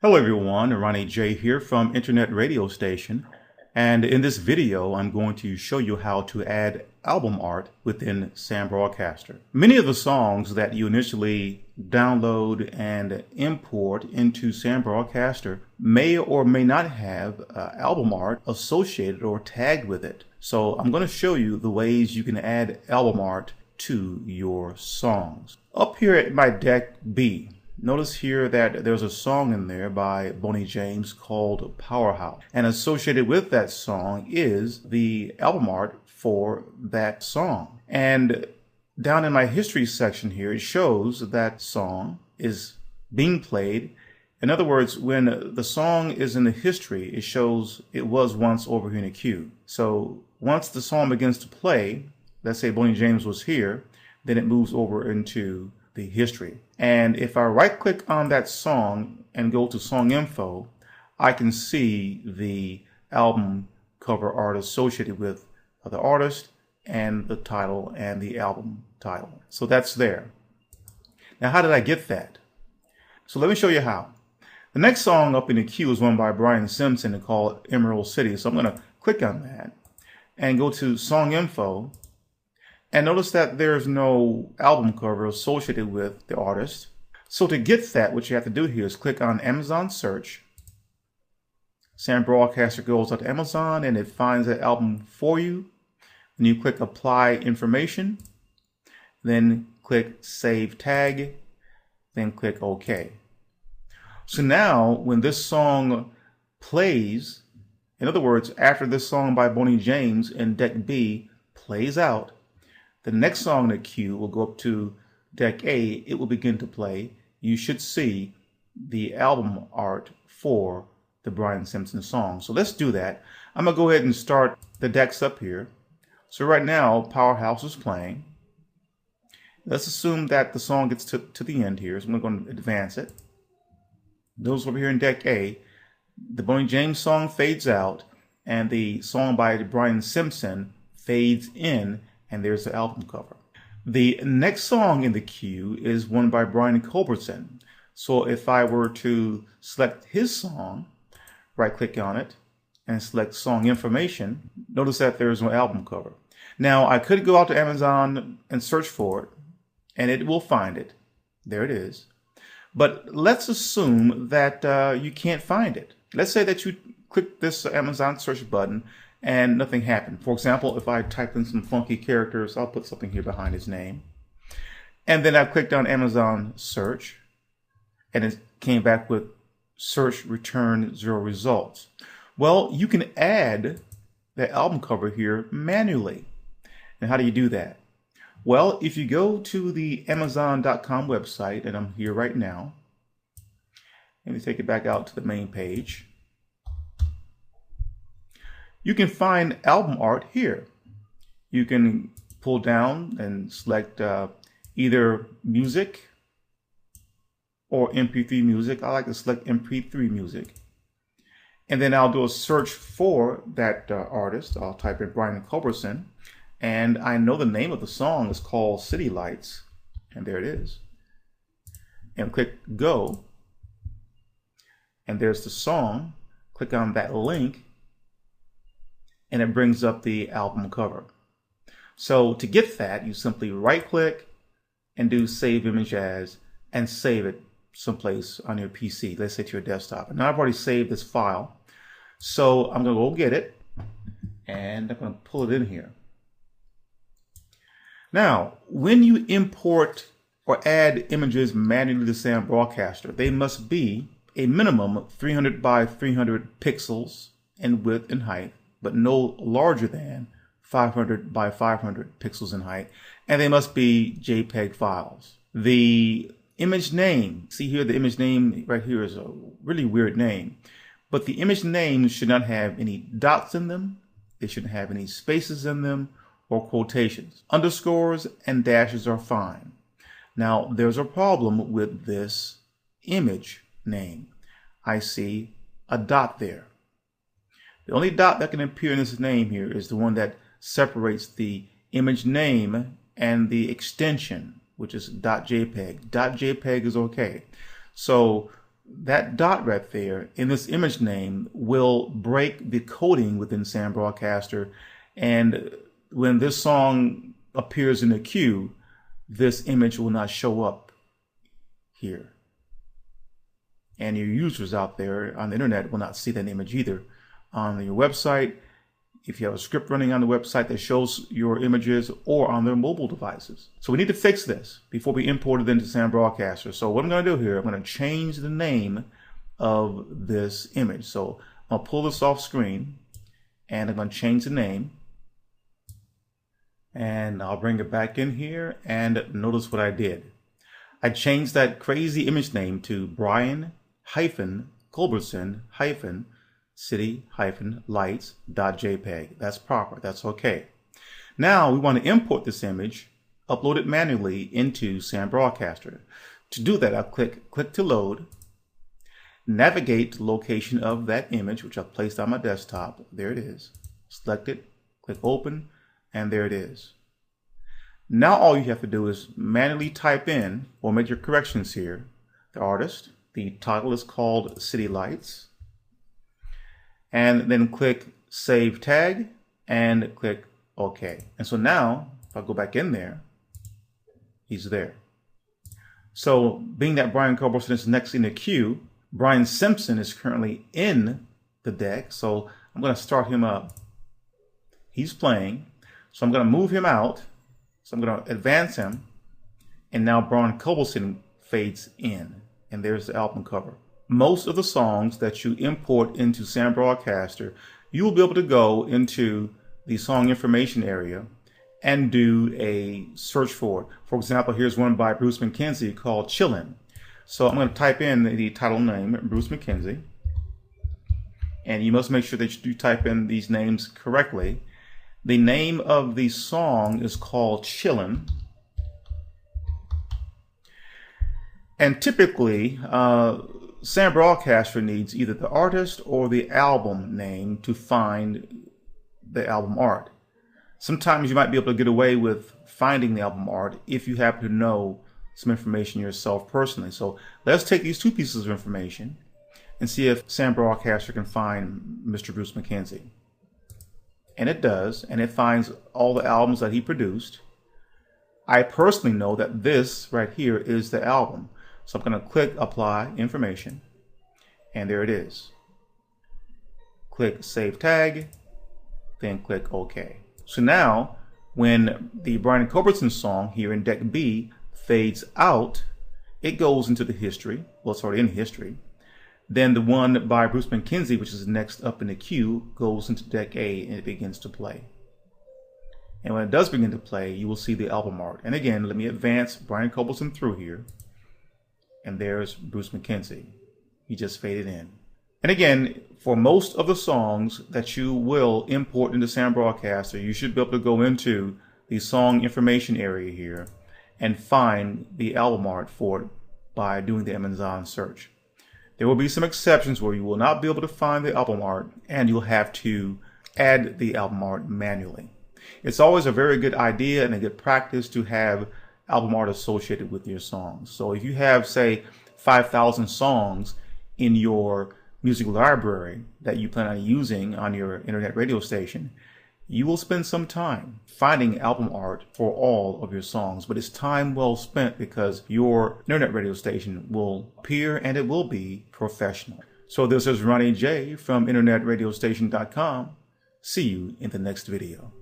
Hello everyone, Ronnie J here from Internet Radio Station, and in this video I'm going to show you how to add album art within Sam Broadcaster. Many of the songs that you initially download and import into Sam Broadcaster may or may not have album art associated or tagged with it. So I'm going to show you the ways you can add album art to your songs. Up here at my deck B, notice here that there's a song in there by Boney James called Powerhouse. And associated with that song is the album art for that song. And down in my history section here, it shows that song is being played. In other words, when the song is in the history, it shows it was once over here in the queue. So once the song begins to play, let's say Boney James was here, then it moves over into the history. And if I right click on that song and go to song info, I can see the album cover art associated with the artist and the title and the album title. So that's there. Now, how did I get that? So let me show you how. The next song up in the queue is one by Brian Simpson called Emerald City. So I'm going to click on that and go to song info. And notice that there's no album cover associated with the artist. So to get that, what you have to do here is click on Amazon search. Sam Broadcaster goes out to Amazon and it finds that album for you. And you click apply information, then click save tag, then click OK. So now when this song plays, in other words, after this song by Boney James in deck B plays out, the next song in the queue will go up to deck A. It will begin to play. You should see the album art for the Brian Simpson song. So let's do that. I'm going to go ahead and start the decks up here. So right now, Powerhouse is playing. Let's assume that the song gets to the end here. So I'm going to advance it. Those over here in deck A, the Boney James song fades out and the song by Brian Simpson fades in. And there's the album cover. The next song in the queue is one by Brian Culbertson. So if I were to select his song, right click on it and select song information, notice that there's no album cover. Now I could go out to Amazon and search for it and it will find it. There it is. But let's assume that you can't find it. Let's say that you click this Amazon search button and nothing happened. For example, if I type in some funky characters, I'll put something here behind his name. And then I clicked on Amazon search and it came back with search return 0 results. Well, you can add the album cover here manually. And how do you do that? Well, if you go to the Amazon.com website, and I'm here right now, let me take it back out to the main page. You can find album art here. You can pull down and select either music or MP3 music. I like to select MP3 music. And then I'll do a search for that artist. I'll type in Brian Culbertson. And I know the name of the song is called City Lights. And there it is. And click go. And there's the song. Click on that link. And it brings up the album cover. So to get that, you simply right click and do save image as and save it someplace on your PC. Let's say to your desktop. And now I've already saved this file. So I'm going to go get it and I'm going to pull it in here. Now, when you import or add images manually to Sam Broadcaster, they must be a minimum of 300 by 300 pixels in width and height, but no larger than 500 by 500 pixels in height, and they must be JPEG files. The image name, see here, the image name right here is a really weird name, but the image name should not have any dots in them. They shouldn't have any spaces in them or quotations. Underscores and dashes are fine. Now, there's a problem with this image name. I see a dot there. The only dot that can appear in this name here is the one that separates the image name and the extension, which is .jpeg. .jpeg is okay. So that dot right there in this image name will break the coding within Sam Broadcaster. And when this song appears in the queue, this image will not show up here. And your users out there on the internet will not see that image either. On your website, if you have a script running on the website that shows your images, or on their mobile devices. So we need to fix this before we import it into Sam Broadcaster. So what I'm going to do here, I'm going to change the name of this image. So I'll pull this off screen and I'm going to change the name. And I'll bring it back in here and notice what I did. I changed that crazy image name to Brian-Culbertson-City-Lights.jpg. That's proper. That's okay. Now we want to import this image, upload it manually into Sam Broadcaster. To do that, I'll click to load, navigate to the location of that image, which I've placed on my desktop. There it is. Select it, click open, and there it is. Now all you have to do is manually type in, or make your corrections here, the artist. The title is called City Lights. And then click Save Tag and click OK. And so now, if I go back in there, he's there. So being that Brian Culbertson is next in the queue, Brian Simpson is currently in the deck. So I'm going to start him up. He's playing. So I'm going to move him out. So I'm going to advance him. And now Brian Culbertson fades in. And there's the album cover. Most of the songs that you import into Sam Broadcaster, you will be able to go into the song information area and do a search for it. For example, here's one by Bruce McKenzie called Chillin'. So I'm going to type in the title name, Bruce McKenzie. And you must make sure that you do type in these names correctly. The name of the song is called Chillin'. And typically, Sam Broadcaster needs either the artist or the album name to find the album art. Sometimes you might be able to get away with finding the album art if you happen to know some information yourself personally. So let's take these two pieces of information and see if Sam Broadcaster can find Mr. Bruce McKenzie. And it does, and it finds all the albums that he produced. I personally know that this right here is the album. So I'm going to click Apply Information, and there it is. Click Save Tag, then click OK. So now, when the Brian Culbertson song here in Deck B fades out, it goes into the history. Well, it's already in history. Then the one by Bruce McKenzie, which is next up in the queue, goes into Deck A and it begins to play. And when it does begin to play, you will see the album art. And again, let me advance Brian Culbertson through here. And there's Bruce McKenzie. He just faded in. And again, for most of the songs that you will import into Sam Broadcaster, you should be able to go into the song information area here and find the album art for it by doing the Amazon search. There will be some exceptions where you will not be able to find the album art and you'll have to add the album art manually. It's always a very good idea and a good practice to have album art associated with your songs. So if you have, say, 5,000 songs in your music library that you plan on using on your internet radio station, you will spend some time finding album art for all of your songs. But it's time well spent because your internet radio station will appear and it will be professional. So this is Ronnie J from internetradiostation.com. See you in the next video.